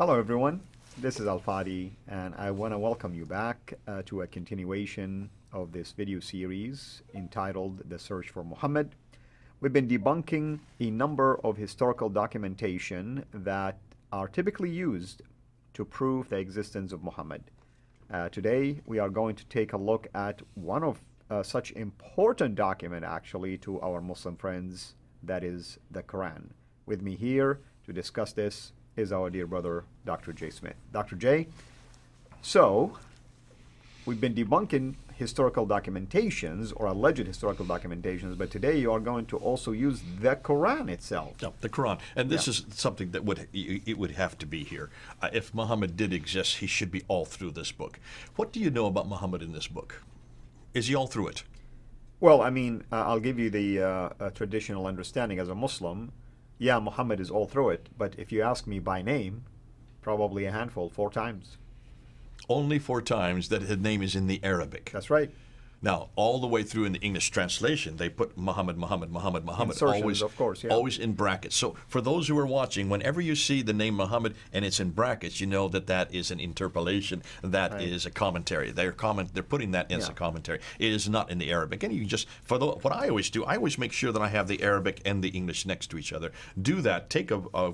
Hello everyone, this is Al-Fadi and I want to welcome you back to a continuation of this video series entitled The Search for Muhammad. We've been debunking a number of historical documentation that are typically used to prove the existence of Muhammad. Today we are going to take a look at one of such important document actually to our Muslim friends, that is the Quran. With me here to discuss this is our dear brother, Dr. J. Smith. Dr. J, so we've been debunking historical documentations or alleged historical documentations, but today you are going to also use the Quran itself. Yeah, the Quran. And this is something that would have to be here. If Muhammad did exist, he should be all through this book. What do you know about Muhammad in this book? Is he all through it? Well, I mean, I'll give you the traditional understanding as a Muslim. Yeah, Muhammad is all through it, but if you ask me by name, probably a handful, 4 times. Only 4 times that his name is in the Arabic. That's right. Now, all the way through in the English translation, they put Muhammad, Insertions, always, of course, yeah. always in brackets. So for those who are watching, whenever you see the name Muhammad and it's in brackets, you know that that is an interpolation. That is a commentary. They're putting that as a commentary. It is not in the Arabic. And you can just, what I always do, I always make sure that I have the Arabic and the English next to each other. Do that.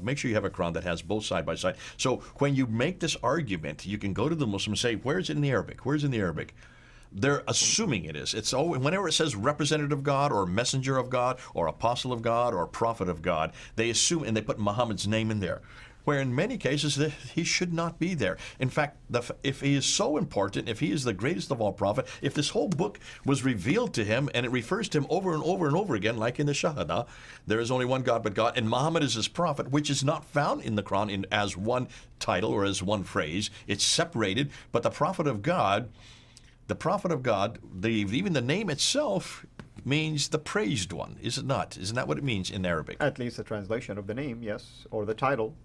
Make sure you have a Quran that has both side by side. So when you make this argument, you can go to the Muslim and say, where's it in the Arabic? Where's it in the Arabic? They're assuming it is. It's always, whenever it says representative of God or messenger of God or apostle of God or prophet of God, they assume and they put Muhammad's name in there, where in many cases he should not be there. In fact, if he is so important, if he is the greatest of all prophets, if this whole book was revealed to him and it refers to him over and over and over again, like in the Shahada, there is only one God but God, and Muhammad is his prophet, which is not found in the Quran as one title or as one phrase. It's separated, but the prophet of God, even the name itself means the praised one, is it not? Isn't that what it means in Arabic? At least the translation of the name, yes, or the title.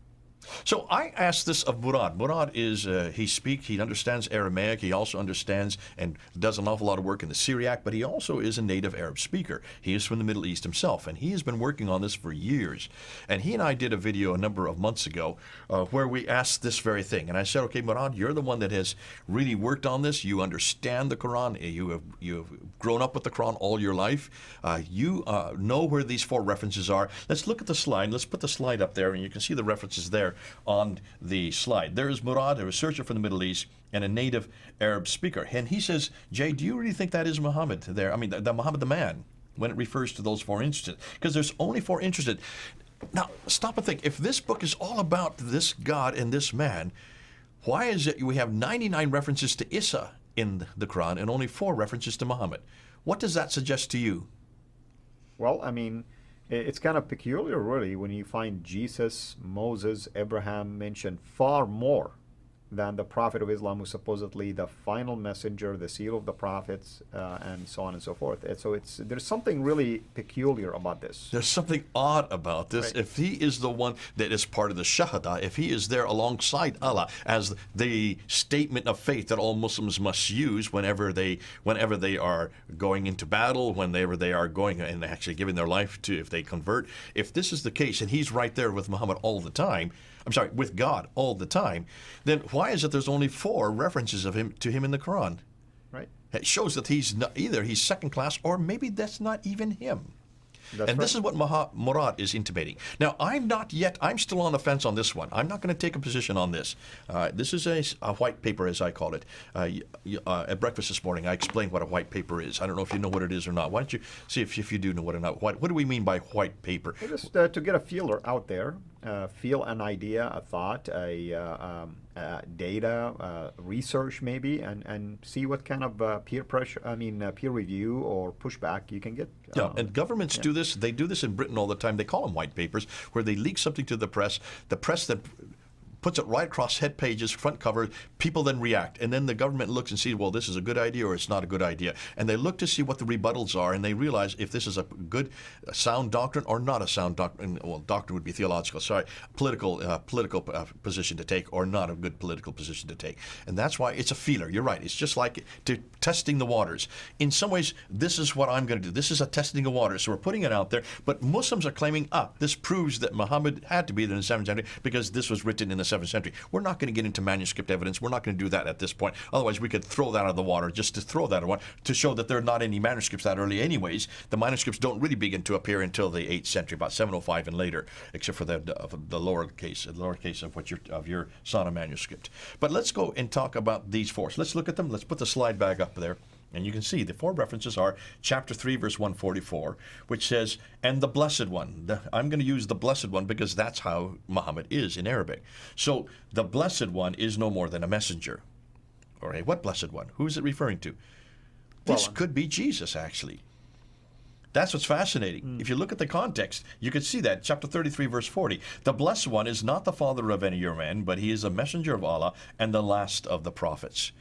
So I asked this of Murad. Murad is, he understands Aramaic. He also understands and does an awful lot of work in the Syriac, but he also is a native Arab speaker. He is from the Middle East himself, and he has been working on this for years. And he and I did a video a number of months ago where we asked this very thing. And I said, okay, Murad, you're the one that has really worked on this. You understand the Quran. You have grown up with the Quran all your life. You know where these 4 references are. Let's look at the slide. Let's put the slide up there, and you can see the references there on the slide. There is Murad, a researcher from the Middle East and a native Arab speaker. And he says, Jay, do you really think that is Muhammad there? I mean, the Muhammad the man, when it refers to those 4 instances? Because there's only 4 instances. Now, stop and think. If this book is all about this God and this man, why is it we have 99 references to Isa in the Quran and only 4 references to Muhammad? What does that suggest to you? Well, I mean, it's kind of peculiar, really, when you find Jesus, Moses, Abraham mentioned far more than the Prophet of Islam, who's supposedly the final messenger, the seal of the prophets, and so on and so forth. And so there's something really peculiar about this. There's something odd about this. Right. If he is the one that is part of the Shahada, if he is there alongside Allah as the statement of faith that all Muslims must use whenever they are going into battle, whenever they are going and actually giving their life to, if they convert, if this is the case and he's right there with Muhammad all the time, with God all the time, then why is it there's only 4 references of him to him in the Quran? Right. It shows that he's not, either he's second class or maybe that's not even him. This is what Murad is intimating. Now, I'm still on the fence on this one. I'm not going to take a position on this. This is a white paper, as I call it. At breakfast this morning, I explained what a white paper is. I don't know if you know what it is or not. Why don't you see if you do know what or not. What do we mean by white paper? Well, just to get a feeler out there, feel an idea, a thought, data, research maybe, and see what kind of peer review or pushback you can get. And governments do this. They do this in Britain all the time. They call them white papers, where they leak something to the press. The press then puts it right across head pages, front cover. People then react. And then the government looks and sees, well, this is a good idea or it's not a good idea. And they look to see what the rebuttals are, and they realize if this is a good, sound doctrine or not a sound doctrine. Well, doctrine would be theological, political position to take, or not a good political position to take. And that's why it's a feeler. You're right. It's just like testing the waters. In some ways, this is what I'm going to do. This is a testing of waters. So we're putting it out there. But Muslims are claiming, this proves that Muhammad had to be there in the 7th century because this was written in the 7th century. We're not going to get into manuscript evidence. We're not going to do that at this point. Otherwise, we could throw that out of the water just to throw that out to show that there are not any manuscripts that early anyways. The manuscripts don't really begin to appear until the 8th century, about 705 and later, except for the lowercase of your Sana manuscript. But let's go and talk about these four. So let's look at them. Let's put the slide back up there. And you can see the four references are chapter 3, verse 144, which says, and the Blessed One. I'm going to use the Blessed One because that's how Muhammad is in Arabic. So the Blessed One is no more than a messenger. All right, what Blessed One? Who is it referring to? This could be Jesus, actually. That's what's fascinating. If you look at the context, you can see that. Chapter 33, verse 40. The Blessed One is not the father of any of your men, but he is a messenger of Allah and the last of the prophets.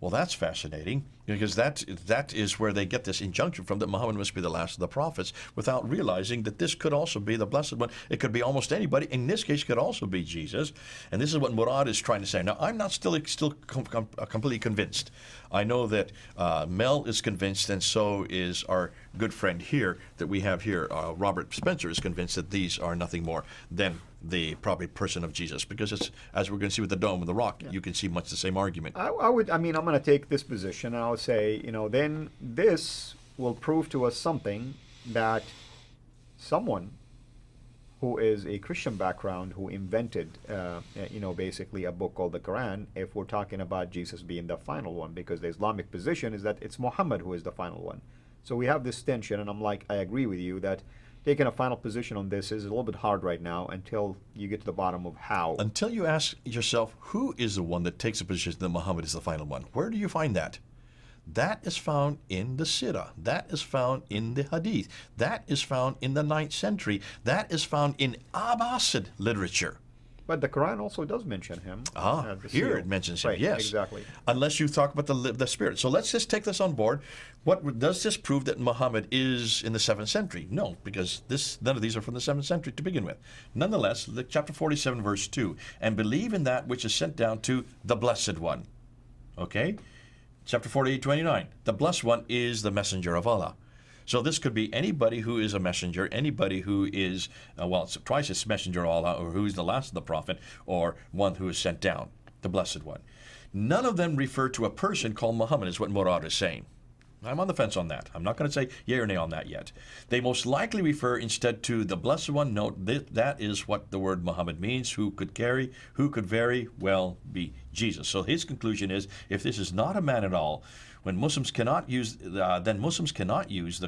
Well, that's fascinating, because that is where they get this injunction from, that Muhammad must be the last of the prophets, without realizing that this could also be the Blessed One. It could be almost anybody. In this case, it could also be Jesus. And this is what Murad is trying to say. Now, I'm not still completely convinced. I know that Mel is convinced, and so is our good friend here that we have here. Robert Spencer is convinced that these are nothing more than the probably person of Jesus, because it's, as we're going to see with the dome and the rock, you can see much the same argument. I'm going to take this position, and I'll say, then this will prove to us something, that someone who is a Christian background who invented, basically a book called the Qur'an, if we're talking about Jesus being the final one, because the Islamic position is that it's Muhammad who is the final one. So we have this tension, and I agree with you that taking a final position on this is a little bit hard right now until you get to the bottom of how. Until you ask yourself, who is the one that takes a position that Muhammad is the final one? Where do you find that? That is found in the Sirah. That is found in the Hadith. That is found in the 9th century. That is found in Abbasid literature. But the Quran also does mention him. Here it mentions him, right, yes. Exactly. Unless you talk about the Spirit. So let's just take this on board. Does this prove that Muhammad is in the 7th century? No, because none of these are from the 7th century to begin with. Nonetheless, chapter 47, verse 2, and believe in that which is sent down to the Blessed One. Okay? Chapter 48, 29, the Blessed One is the messenger of Allah. So this could be anybody who is a messenger, anybody who is, it's twice as messenger of Allah, or who is the last of the prophet, or one who is sent down, the Blessed One. None of them refer to a person called Muhammad, is what Murad is saying. I'm on the fence on that. I'm not going to say yea or nay on that yet. They most likely refer instead to the Blessed One. Note that is what the word Muhammad means, who could very well be Jesus. So his conclusion is, if this is not a man at all, then Muslims cannot use the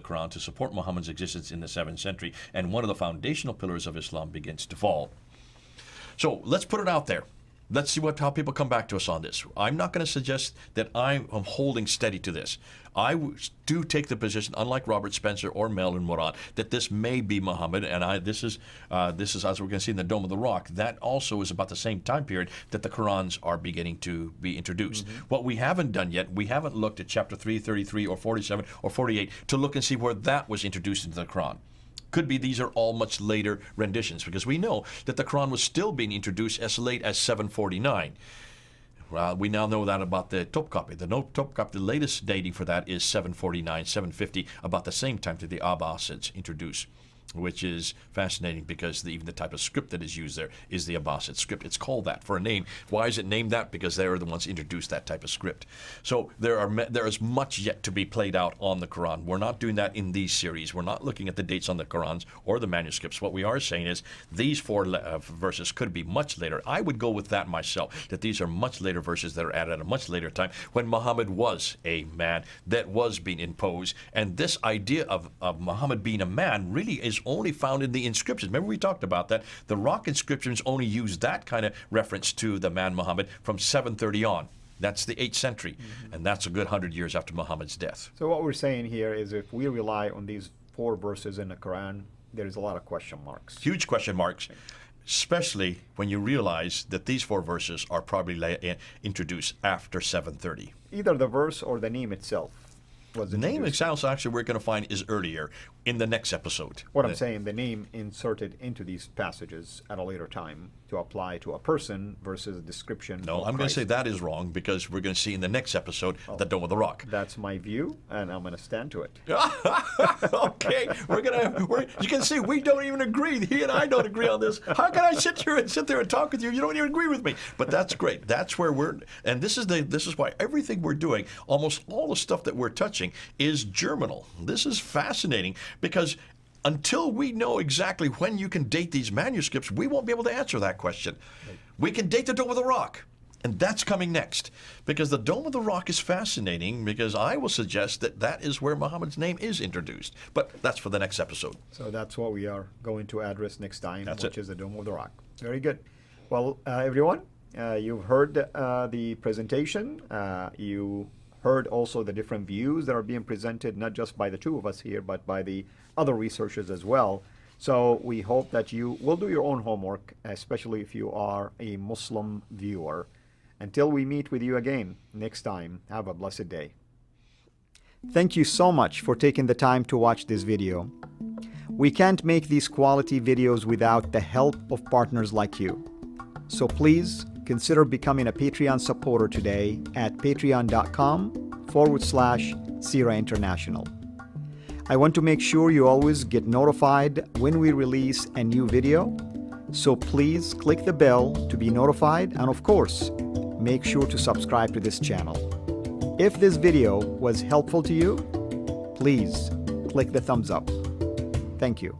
Quran to support Muhammad's existence in the 7th century, and one of the foundational pillars of Islam begins to fall. So let's put it out there. Let's see how people come back to us on this. I'm not going to suggest that I am holding steady to this. I do take the position, unlike Robert Spencer or Mel and Murad, that this may be Muhammad, and this is as we're going to see in the Dome of the Rock. That also is about the same time period that the Qurans are beginning to be introduced. Mm-hmm. What we haven't done yet, we haven't looked at chapter 3, 33, or 47, or 48 to look and see where that was introduced into the Quran. Could be these are all much later renditions, because we know that the Quran was still being introduced as late as 749. We now know that about the Topkapi. The Topkapi, the latest dating for that is 749, 750, about the same time that the Abbasids introduced, which is fascinating because even the type of script that is used there is the Abbasid script. It's called that for a name. Why is it named that? Because they are the ones who introduced that type of script. So there is much yet to be played out on the Quran. We're not doing that in these series. We're not looking at the dates on the Qurans or the manuscripts. What we are saying is these four verses could be much later. I would go with that myself, that these are much later verses that are added at a much later time when Muhammad was a man that was being imposed. And this idea of Muhammad being a man really is only found in the inscriptions. Remember we talked about that. The rock inscriptions only use that kind of reference to the man Muhammad from 730 on. That's the 8th century, and that's a good 100 years after Muhammad's death. So what we're saying here is if we rely on these four verses in the Quran, there's a lot of question marks. Huge question marks, especially when you realize that these four verses are probably introduced after 730. Either the verse or the name itself. was The name introduced. itself, actually, we're going to find is earlier in the next episode. What I'm saying, the name inserted into these passages at a later time to apply to a person versus a description. No, of I'm going to say Christ. that is wrong because we're going to see in the next episode the Dome of the Rock. That's my view, and I'm going to stand to it. Okay, you can see we don't even agree. He and I don't agree on this. How can I sit there and talk with you? You don't even agree with me. But that's great. That's where we're, and this is why everything we're doing, almost all the stuff that we're touching, is germinal. This is fascinating because until we know exactly when you can date these manuscripts, we won't be able to answer that question. Right. We can date the Dome of the Rock. And that's coming next, because the Dome of the Rock is fascinating, because I will suggest that that is where Muhammad's name is introduced. But that's for the next episode. So that's what we are going to address next time, That's which it. is the Dome of the Rock. Very good. Well, everyone, you've heard the presentation. You heard also the different views that are being presented, not just by the two of us here, but by the other researchers as well. So we hope that you will do your own homework, especially if you are a Muslim viewer. Until we meet with you again next time, have a blessed day. Thank you so much for taking the time to watch this video. We can't make these quality videos without the help of partners like you. So please consider becoming a Patreon supporter today at patreon.com/Sira International. I want to make sure you always get notified when we release a new video. So please click the bell to be notified, and of course, make sure to subscribe to this channel. If this video was helpful to you, please click the thumbs up. Thank you.